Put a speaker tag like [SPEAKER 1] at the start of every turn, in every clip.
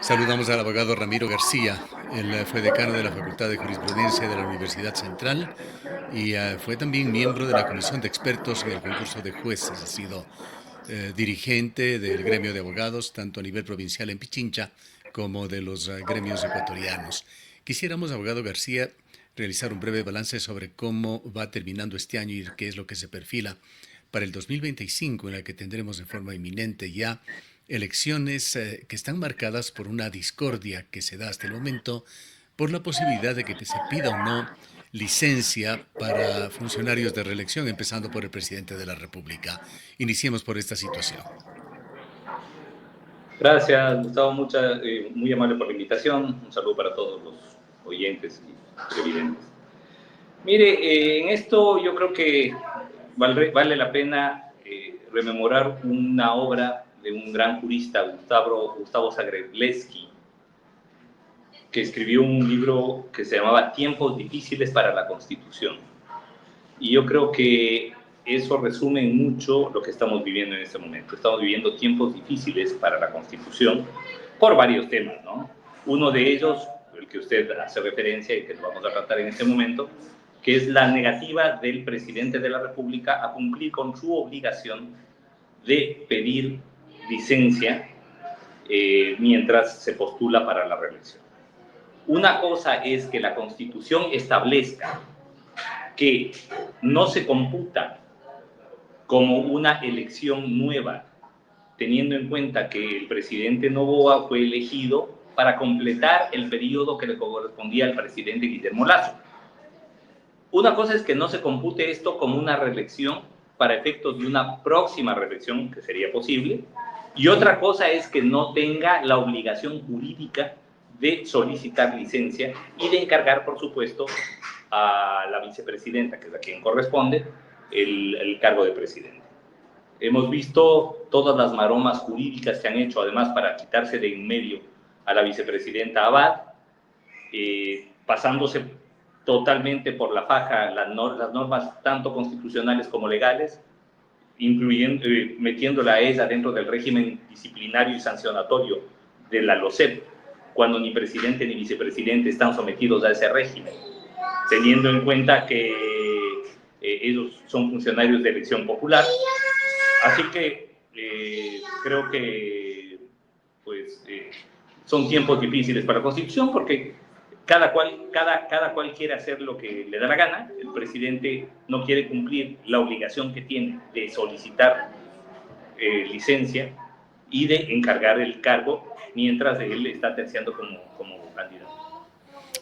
[SPEAKER 1] Saludamos al abogado Ramiro García. Él fue decano de la Facultad de Jurisprudencia de la Universidad Central y fue también miembro de la Comisión de Expertos en el concurso de jueces. Ha sido dirigente del gremio de abogados, tanto a nivel provincial en Pichincha como de los gremios ecuatorianos. Quisiéramos, abogado García, realizar un breve balance sobre cómo va terminando este año y qué es lo que se perfila para el 2025, en la que tendremos en forma inminente ya elecciones que están marcadas por una discordia que se da hasta el momento por la posibilidad de que se pida o no licencia para funcionarios de reelección, empezando por el presidente de la República. Iniciemos por esta situación.
[SPEAKER 2] Gracias, Gustavo, muy amable por la invitación. Un saludo para todos los oyentes y televidentes. Mire, en esto yo creo que vale la pena rememorar una obra de un gran jurista, Gustavo Zagrebleski, que escribió un libro que se llamaba Tiempos difíciles para la Constitución. Y yo creo que eso resume mucho lo que estamos viviendo en este momento. Estamos viviendo tiempos difíciles para la Constitución por varios temas, ¿no? Uno de ellos, el que usted hace referencia y que lo vamos a tratar en este momento, que es la negativa del presidente de la República a cumplir con su obligación de pedir licencia mientras se postula para la reelección. Una cosa es que la Constitución establezca que no se computa como una elección nueva, teniendo en cuenta que el presidente Noboa fue elegido para completar el periodo que le correspondía al presidente Guillermo Lasso. Una cosa es que no se compute esto como una reelección para efectos de una próxima reelección, que sería posible, y otra cosa es que no tenga la obligación jurídica de solicitar licencia y de encargar, por supuesto, a la vicepresidenta, que es a quien corresponde, el cargo de presidente. Hemos visto todas las maromas jurídicas que han hecho, además, para quitarse de en medio a la vicepresidenta Abad, pasándose totalmente por la faja las normas tanto constitucionales como legales, incluyendo, metiéndola a ella dentro del régimen disciplinario y sancionatorio de la LOCEP, cuando ni presidente ni vicepresidente están sometidos a ese régimen, teniendo en cuenta que ellos son funcionarios de elección popular. Así que creo que pues, son tiempos difíciles para la Constitución porque cada cual quiere hacer lo que le da la gana. El presidente no quiere cumplir la obligación que tiene de solicitar licencia y de encargar el cargo mientras él está terciando como candidato.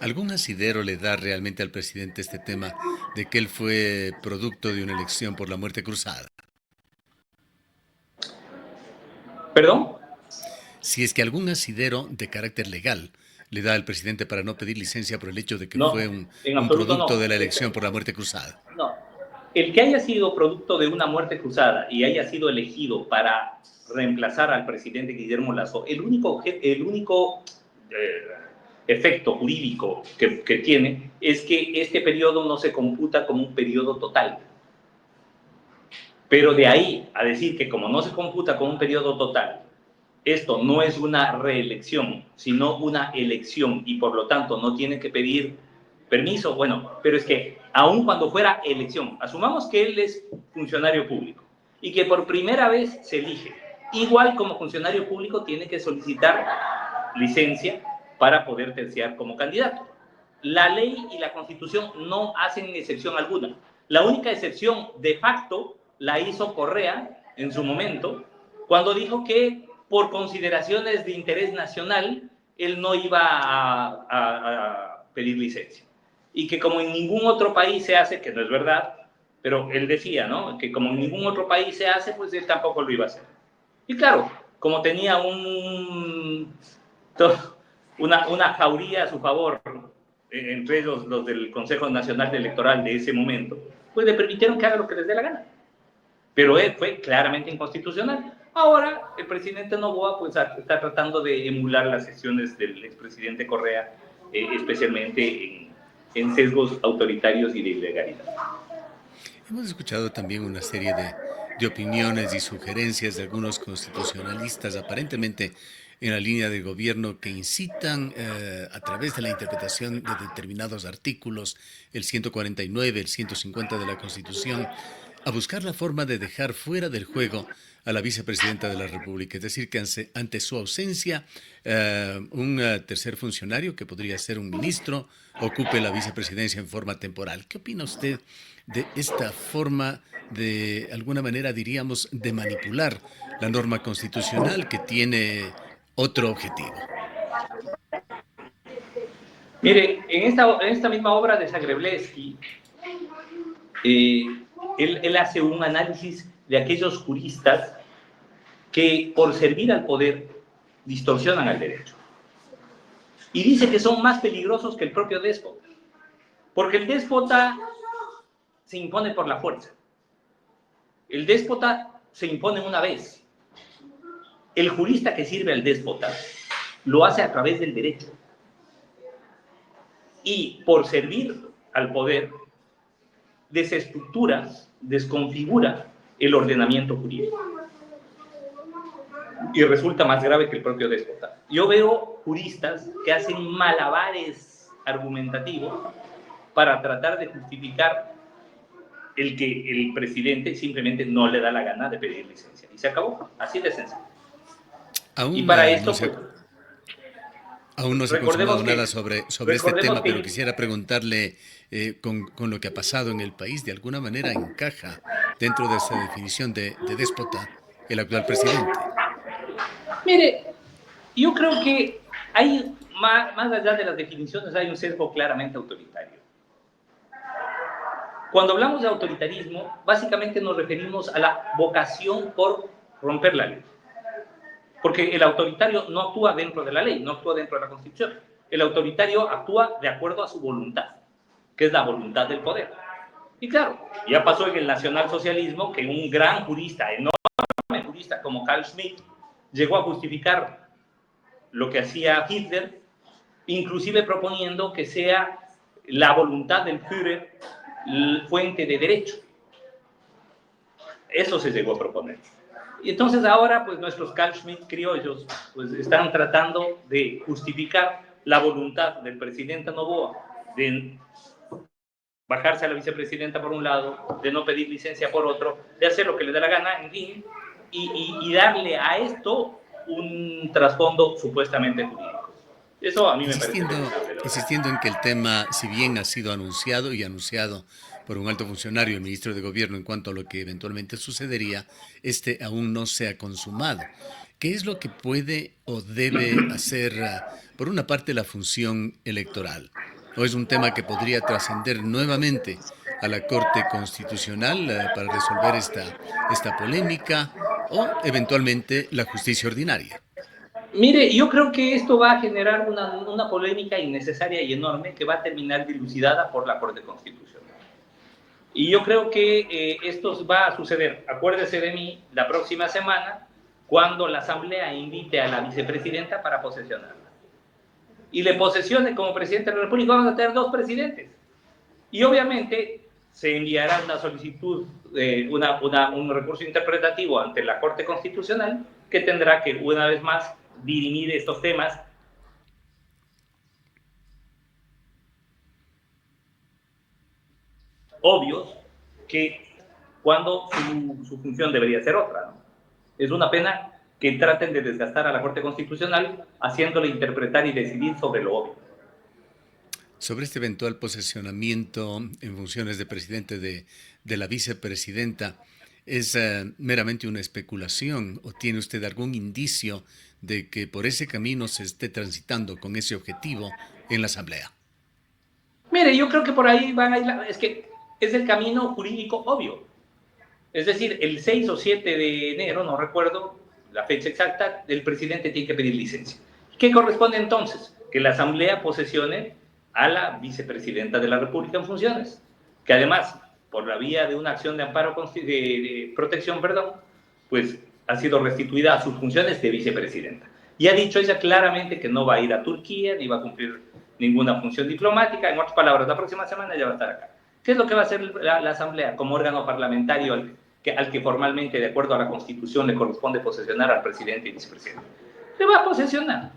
[SPEAKER 1] ¿Algún asidero le da realmente al presidente este tema de que él fue producto de una elección por la muerte cruzada?
[SPEAKER 2] ¿Perdón?
[SPEAKER 1] Si es que algún asidero de carácter legal le da al presidente para no pedir licencia por el hecho de que fue
[SPEAKER 2] No, en
[SPEAKER 1] un
[SPEAKER 2] absoluto
[SPEAKER 1] producto de
[SPEAKER 2] no.
[SPEAKER 1] la elección por la muerte cruzada.
[SPEAKER 2] No. El que haya sido producto de una muerte cruzada y haya sido elegido para reemplazar al presidente Guillermo Lasso, el único efecto jurídico que tiene es que este periodo no se computa como un periodo total. Pero de ahí a decir que como no se computa como un periodo total, esto no es una reelección, sino una elección y por lo tanto no tiene que pedir permiso, bueno, pero es que aun cuando fuera elección, asumamos que él es funcionario público y que por primera vez se elige, igual como funcionario público tiene que solicitar licencia para poder terciar como candidato. La ley y la Constitución no hacen excepción alguna. La única excepción de facto la hizo Correa en su momento, cuando dijo que por consideraciones de interés nacional él no iba a pedir licencia. Y que como en ningún otro país se hace, que no es verdad, pero él decía, ¿no? Que como en ningún otro país se hace, pues él tampoco lo iba a hacer. Y claro, como tenía una jauría a su favor, entre los del Consejo Nacional Electoral de ese momento, pues le permitieron que haga lo que les dé la gana. Pero él fue claramente inconstitucional. Ahora el presidente Noboa pues, está tratando de emular las sesiones del expresidente Correa, especialmente en sesgos autoritarios y de ilegalidad.
[SPEAKER 1] Hemos escuchado también una serie de opiniones y sugerencias de algunos constitucionalistas aparentemente en la línea del gobierno que incitan a través de la interpretación de determinados artículos, el 149, el 150 de la Constitución, a buscar la forma de dejar fuera del juego a la vicepresidenta de la República. Es decir, que ante su ausencia, un tercer funcionario, que podría ser un ministro, ocupe la vicepresidencia en forma temporal. ¿Qué opina usted de esta forma de alguna manera, diríamos, de manipular la norma constitucional que tiene otro objetivo?
[SPEAKER 2] Mire, en esta misma obra de Zagrebleski, eh, él hace un análisis de aquellos juristas que por servir al poder distorsionan el derecho. Y dice que son más peligrosos que el propio déspota, porque el déspota se impone por la fuerza. El déspota se impone una vez. El jurista que sirve al déspota lo hace a través del derecho. Y por servir al poder, desestructura, desconfigura el ordenamiento jurídico. Y resulta más grave que el propio déspota. Yo veo juristas que hacen malabares argumentativos para tratar de justificar el que el presidente simplemente no le da la gana de pedir licencia. Y se acabó, así de sencillo. Y
[SPEAKER 1] Aún
[SPEAKER 2] para
[SPEAKER 1] no
[SPEAKER 2] esto,
[SPEAKER 1] se
[SPEAKER 2] pues,
[SPEAKER 1] Aún no se ha consumado
[SPEAKER 2] recordemos
[SPEAKER 1] nada
[SPEAKER 2] que,
[SPEAKER 1] sobre este
[SPEAKER 2] recordemos
[SPEAKER 1] tema, pero
[SPEAKER 2] que,
[SPEAKER 1] quisiera preguntarle, con lo que ha pasado en el país, ¿de alguna manera encaja dentro de esa definición de déspota el actual presidente?
[SPEAKER 2] mire, yo creo que hay, más allá de las definiciones, hay un sesgo claramente autoritario. Cuando hablamos de autoritarismo, básicamente nos referimos a la vocación por romper la ley. Porque el autoritario no actúa dentro de la ley, no actúa dentro de la Constitución. El autoritario actúa de acuerdo a su voluntad, que es la voluntad del poder. Y claro, ya pasó en el nacionalsocialismo que un gran jurista, enorme jurista como Carl Schmitt, llegó a justificar lo que hacía Hitler, inclusive proponiendo que sea la voluntad del Führer fuente de derecho. Eso se llegó a proponer. Y entonces ahora, pues nuestros Carl Schmitt criollos, pues están tratando de justificar la voluntad del presidente Noboa de bajarse a la vicepresidenta por un lado, de no pedir licencia por otro, de hacer lo que le da la gana, en fin, y darle a esto un trasfondo supuestamente jurídico. Eso a mí me parece
[SPEAKER 1] Insistiendo,
[SPEAKER 2] lamentable, la verdad.
[SPEAKER 1] insistiendo en que el tema, si bien ha sido anunciado y anunciado por un alto funcionario, el ministro de Gobierno, en cuanto a lo que eventualmente sucedería, este aún no se ha consumado. ¿Qué es lo que puede o debe hacer, por una parte, la función electoral? ¿O es un tema que podría trascender nuevamente a la Corte Constitucional para resolver esta polémica o eventualmente la justicia ordinaria?
[SPEAKER 2] Mire, yo creo que esto va a generar una polémica innecesaria y enorme que va a terminar dilucidada por la Corte Constitucional. Y yo creo que esto va a suceder, acuérdese de mí, la próxima semana, cuando la Asamblea invite a la vicepresidenta para posesionarla. Y le posesione como presidente de la República, vamos a tener dos presidentes. Y obviamente se enviará una solicitud, un recurso interpretativo ante la Corte Constitucional, que tendrá que, una vez más, dirimir estos temas obvios que cuando su función debería ser otra, ¿no? Es una pena que traten de desgastar a la Corte Constitucional haciéndole interpretar y decidir sobre lo obvio.
[SPEAKER 1] Sobre este eventual posesionamiento en funciones de presidente de la vicepresidenta, ¿es meramente una especulación o tiene usted algún indicio de que por ese camino se esté transitando con ese objetivo en la Asamblea?
[SPEAKER 2] Mire, yo creo que por ahí van a ir, es que es el camino jurídico obvio. Es decir, el 6 o 7 de enero, no recuerdo la fecha exacta, el presidente tiene que pedir licencia. ¿Qué corresponde entonces? Que la Asamblea posesione a la vicepresidenta de la República en funciones, que además, por la vía de una acción de amparo, de protección, perdón, pues ha sido restituida a sus funciones de vicepresidenta. Y ha dicho ella claramente que no va a ir a Turquía, ni va a cumplir ninguna función diplomática. En otras palabras, la próxima semana ella va a estar acá. ¿Qué es lo que va a hacer la Asamblea como órgano parlamentario al que formalmente, de acuerdo a la Constitución, le corresponde posesionar al presidente y vicepresidente? se va a posesionar.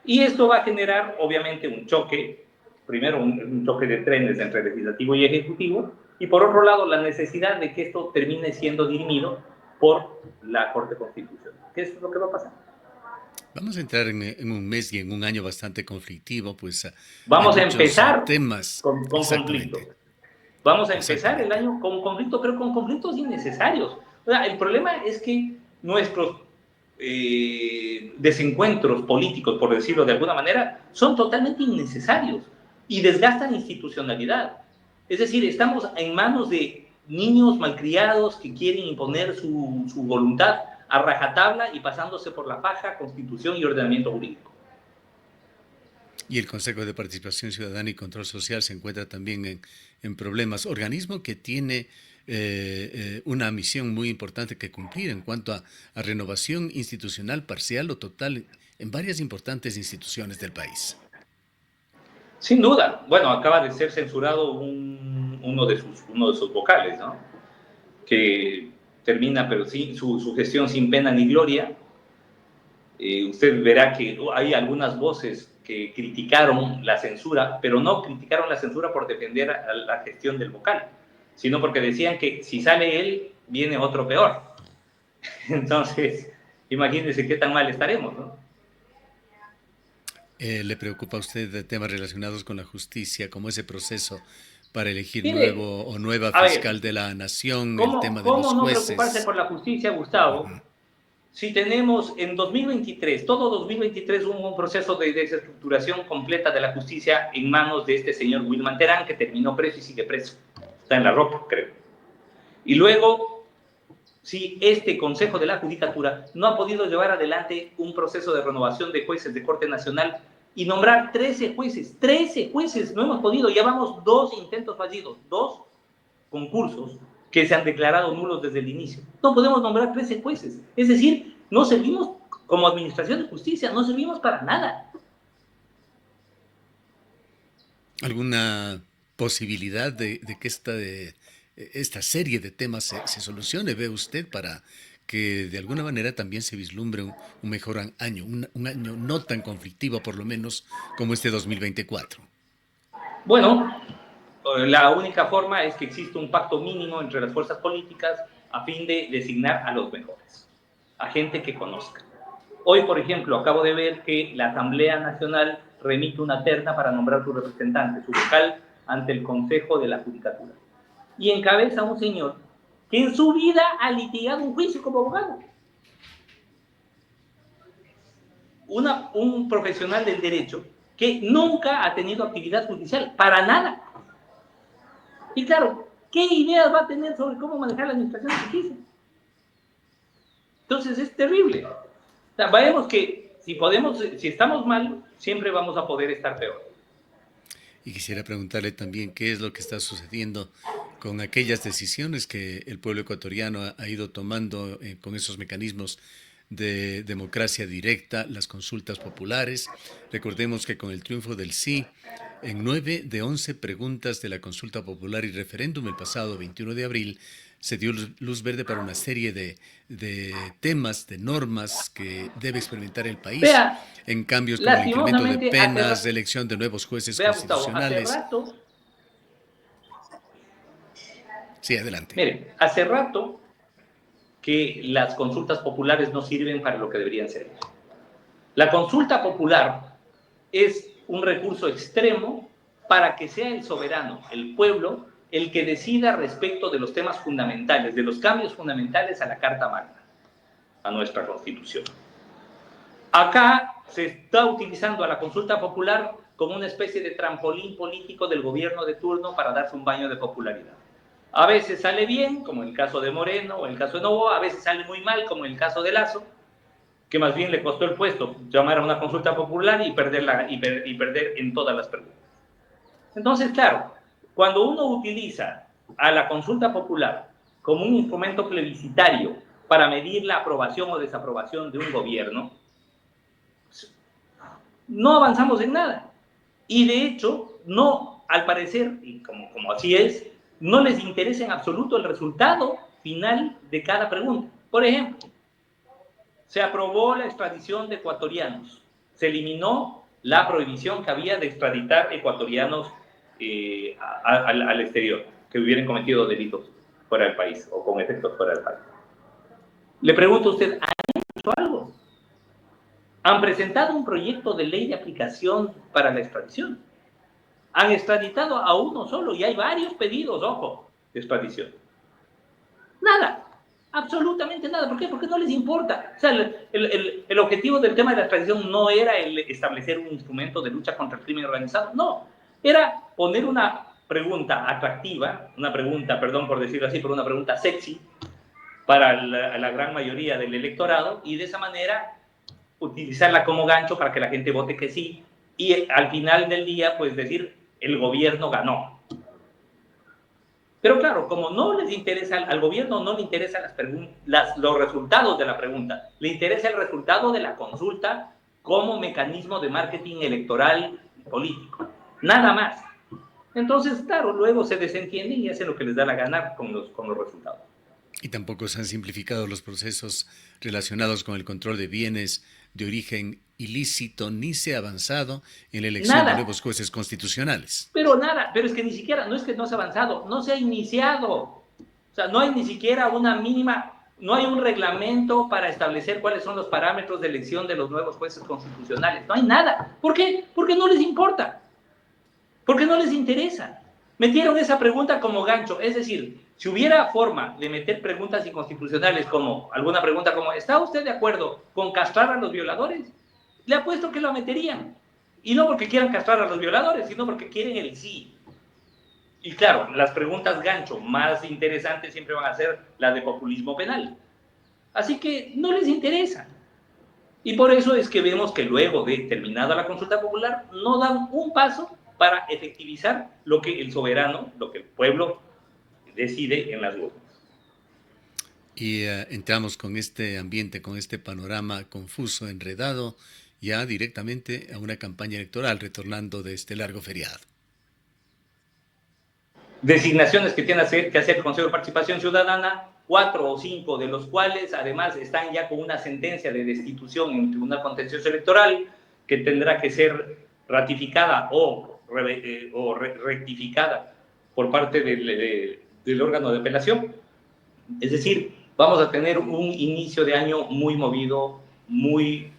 [SPEAKER 2] Y esto va a generar, obviamente, un choque, primero un choque de trenes entre legislativo y ejecutivo, y por otro lado, la necesidad de que esto termine siendo dirimido por la Corte Constitucional. ¿Qué es lo que va a pasar?
[SPEAKER 1] Vamos a entrar en un mes y en un año bastante conflictivo, pues hay
[SPEAKER 2] Vamos a
[SPEAKER 1] muchos
[SPEAKER 2] empezar
[SPEAKER 1] temas.
[SPEAKER 2] con conflictos.
[SPEAKER 1] Exactamente,
[SPEAKER 2] Vamos a empezar el
[SPEAKER 1] exactamente.
[SPEAKER 2] año con conflictos, pero con conflictos innecesarios. O sea, el problema es que nuestros desencuentros políticos, por decirlo de alguna manera, son totalmente innecesarios y desgastan institucionalidad. Es decir, estamos en manos de niños malcriados que quieren imponer su voluntad a rajatabla y pasándose por la faja, constitución y ordenamiento jurídico.
[SPEAKER 1] Y el Consejo de Participación Ciudadana y Control Social se encuentra también en problemas. Organismo que tiene una misión muy importante que cumplir en cuanto a renovación institucional parcial o total en varias importantes instituciones del país.
[SPEAKER 2] Sin duda. Bueno, acaba de ser censurado uno de sus vocales, ¿no? Que termina, pero sí, su gestión sin pena ni gloria. Usted verá que hay algunas voces que criticaron la censura, pero no criticaron la censura por defender a la gestión del vocal, sino porque decían que si sale él, viene otro peor. Entonces, imagínense qué tan mal estaremos, ¿no?
[SPEAKER 1] ¿Le preocupa a usted de temas relacionados con la justicia, como ese proceso para elegir
[SPEAKER 2] Mire,
[SPEAKER 1] nuevo o nueva
[SPEAKER 2] a ver,
[SPEAKER 1] fiscal de la nación, el
[SPEAKER 2] ¿cómo,
[SPEAKER 1] tema de
[SPEAKER 2] cómo
[SPEAKER 1] los
[SPEAKER 2] no preocuparse
[SPEAKER 1] jueces?
[SPEAKER 2] por la justicia, Gustavo?
[SPEAKER 1] Ujú.
[SPEAKER 2] Si tenemos en 2023, todo 2023 hubo un proceso de desestructuración completa de la justicia en manos de este señor Wilman Terán, que terminó preso y sigue preso. Está en la ropa, creo. Y luego, si este Consejo de la Judicatura no ha podido llevar adelante un proceso de renovación de jueces de Corte Nacional y nombrar 13 jueces, no hemos podido, llevamos 2 intentos fallidos, 2 concursos que se han declarado nulos desde el inicio. No podemos nombrar 13 jueces. Es decir, no servimos como administración de justicia, no servimos para nada.
[SPEAKER 1] ¿Alguna posibilidad de que esta serie de temas se solucione, ve usted, para que de alguna manera también se vislumbre un mejor año, un año no tan conflictivo por lo menos como este 2024?
[SPEAKER 2] Bueno, la única forma es que exista un pacto mínimo entre las fuerzas políticas a fin de designar a los mejores, a gente que conozca. Hoy, por ejemplo, acabo de ver que la Asamblea Nacional remite una terna para nombrar su representante, su vocal, ante el Consejo de la Judicatura. Y encabeza un señor que en su vida ha litigado un juicio como abogado. Un profesional del derecho que nunca ha tenido actividad judicial, para nada. Y claro, ¿qué ideas va a tener sobre cómo manejar la administración de justicia? Entonces es terrible. O sea, vemos que si estamos mal, siempre vamos a poder estar peor.
[SPEAKER 1] Y quisiera preguntarle también qué es lo que está sucediendo con aquellas decisiones que el pueblo ecuatoriano ha ido tomando con esos mecanismos de democracia directa, las consultas populares. Recordemos que con el triunfo del sí, en 9 de 11 preguntas de la consulta popular y referéndum el pasado 21 de abril, se dio luz verde para una serie de temas, de normas que debe experimentar el país,
[SPEAKER 2] Vea,
[SPEAKER 1] en cambios como el incremento de
[SPEAKER 2] lastimosamente,
[SPEAKER 1] penas, elección de nuevos jueces
[SPEAKER 2] vea Gustavo,
[SPEAKER 1] constitucionales. Sí, adelante.
[SPEAKER 2] hace rato que las consultas populares no sirven para lo que deberían ser. La consulta popular es un recurso extremo para que sea el soberano, el pueblo, el que decida respecto de los temas fundamentales, de los cambios fundamentales a la Carta Magna, a nuestra Constitución. Acá se está utilizando a la consulta popular como una especie de trampolín político del gobierno de turno para darse un baño de popularidad. A veces sale bien, como en el caso de Moreno o en el caso de Novoa, a veces sale muy mal, como en el caso de Lazo, que más bien le costó el puesto llamar a una consulta popular y perder en todas las preguntas. Entonces, claro, cuando uno utiliza a la consulta popular como un instrumento plebiscitario para medir la aprobación o desaprobación de un gobierno, no avanzamos en nada. Y de hecho, no, al parecer, y como así es, no les interesa en absoluto el resultado final de cada pregunta. Por ejemplo, se aprobó la extradición de ecuatorianos, se eliminó la prohibición que había de extraditar ecuatorianos al exterior, que hubieran cometido delitos fuera del país o con efectos fuera del país. Le pregunto a usted, ¿han hecho algo? Han presentado un proyecto de ley de aplicación para la extradición. Han extraditado a uno solo y hay varios pedidos, ojo, de extradición. Nada, absolutamente nada. ¿Por qué? Porque no les importa. O sea, el objetivo del tema de la extradición no era el establecer un instrumento de lucha contra el crimen organizado, no. Era poner una pregunta atractiva, una pregunta, perdón por decirlo así, pero una pregunta sexy para la gran mayoría del electorado y de esa manera utilizarla como gancho para que la gente vote que sí y al final del día pues decir el gobierno ganó. Pero claro, como no les interesa, al gobierno no le interesan los resultados de la pregunta, le interesa el resultado de la consulta como mecanismo de marketing electoral político, nada más. Entonces, claro, luego se desentienden y hacen lo que les da la gana con los resultados.
[SPEAKER 1] Y tampoco se han simplificado los procesos relacionados con el control de bienes de origen ilícito, ni se ha avanzado en la elección de nuevos jueces constitucionales.
[SPEAKER 2] Pero nada, pero es que ni siquiera, no es que no se ha avanzado, no se ha iniciado. O sea, no hay ni siquiera una mínima, no hay un reglamento para establecer cuáles son los parámetros de elección de los nuevos jueces constitucionales. No hay nada. ¿Por qué? Porque no les importa. Porque no les interesa. Metieron esa pregunta como gancho. Es decir, si hubiera forma de meter preguntas inconstitucionales como, alguna pregunta como, ¿está usted de acuerdo con castrar a los violadores? Le apuesto que lo meterían. Y no porque quieran castrar a los violadores, sino porque quieren el sí. Y claro, las preguntas gancho más interesantes siempre van a ser las de populismo penal. Así que no les interesa. Y por eso es que vemos que luego de terminada la consulta popular, no dan un paso para efectivizar lo que el soberano, lo que el pueblo decide en las urnas.
[SPEAKER 1] Y entramos con este ambiente, con este panorama confuso, enredado, ya directamente a una campaña electoral, retornando de este largo feriado.
[SPEAKER 2] Designaciones que tiene que hacer el Consejo de Participación Ciudadana, 4 o 5 de los cuales además están ya con una sentencia de destitución en el Tribunal Contencioso Electoral que tendrá que ser ratificada o rectificada por parte del órgano de apelación. Es decir, vamos a tener un inicio de año muy movido, muy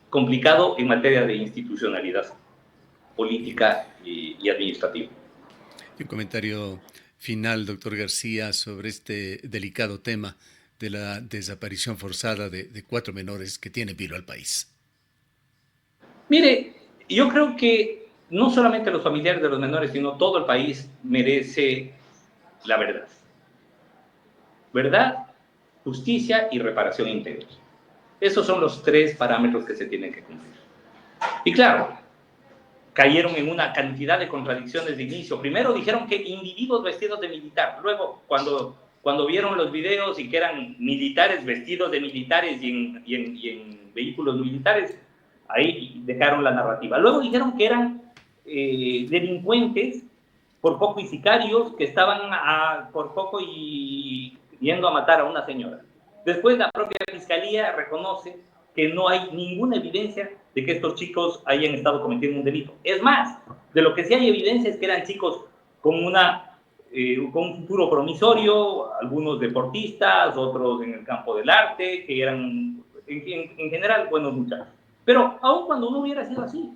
[SPEAKER 2] complicado en materia de institucionalidad política y administrativa.
[SPEAKER 1] Y un comentario final, doctor García, sobre este delicado tema de la desaparición forzada de 4 menores que tiene vilo al país.
[SPEAKER 2] Mire, yo creo que no solamente los familiares de los menores, sino todo el país merece la verdad. Verdad, justicia y reparación íntegra. Esos son los 3 parámetros que se tienen que cumplir. Y claro, cayeron en una cantidad de contradicciones de inicio. Primero dijeron que individuos vestidos de militar. Luego, cuando vieron los videos y que eran militares vestidos de militares y en vehículos militares, ahí dejaron la narrativa. Luego dijeron que eran delincuentes, por poco y sicarios, que estaban por poco y yendo a matar a una señora. Después la propia fiscalía reconoce que no hay ninguna evidencia de que estos chicos hayan estado cometiendo un delito. Es más, de lo que sí hay evidencia es que eran chicos con un futuro promisorio, algunos deportistas, otros en el campo del arte, que eran en general buenos muchachos. Pero aun cuando no hubiera sido así,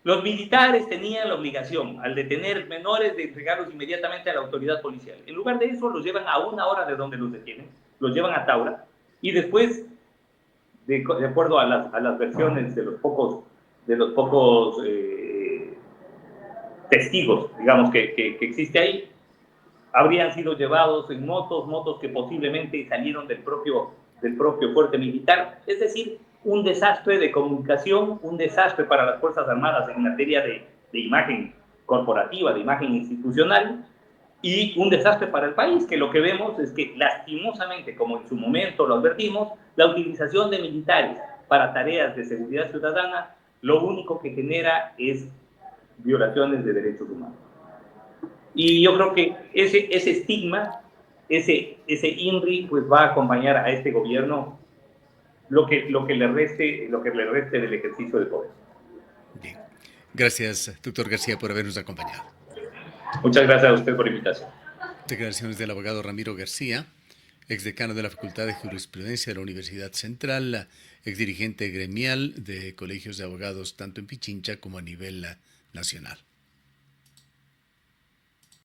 [SPEAKER 2] los militares tenían la obligación, al detener menores, de entregarlos inmediatamente a la autoridad policial. En lugar de eso, los llevan a 1 hora de donde los detienen, los llevan a Taura, y después, de acuerdo a las versiones de los pocos testigos, digamos, que existe ahí, habrían sido llevados en motos que posiblemente salieron del propio fuerte militar. Es decir, un desastre de comunicación, un desastre para las Fuerzas Armadas en materia de imagen corporativa, de imagen institucional, y un desastre para el país, que lo que vemos es que lastimosamente, como en su momento lo advertimos, la utilización de militares para tareas de seguridad ciudadana, lo único que genera es violaciones de derechos humanos. Y yo creo que ese estigma ese INRI pues va a acompañar a este gobierno lo que le reste del ejercicio de poder.
[SPEAKER 1] Bien. Gracias, doctor García, por habernos acompañado.
[SPEAKER 2] Muchas gracias a usted por la invitación.
[SPEAKER 1] Declaraciones del abogado Ramiro García, exdecano de la Facultad de Jurisprudencia de la Universidad Central, exdirigente gremial de colegios de abogados tanto en Pichincha como a nivel nacional.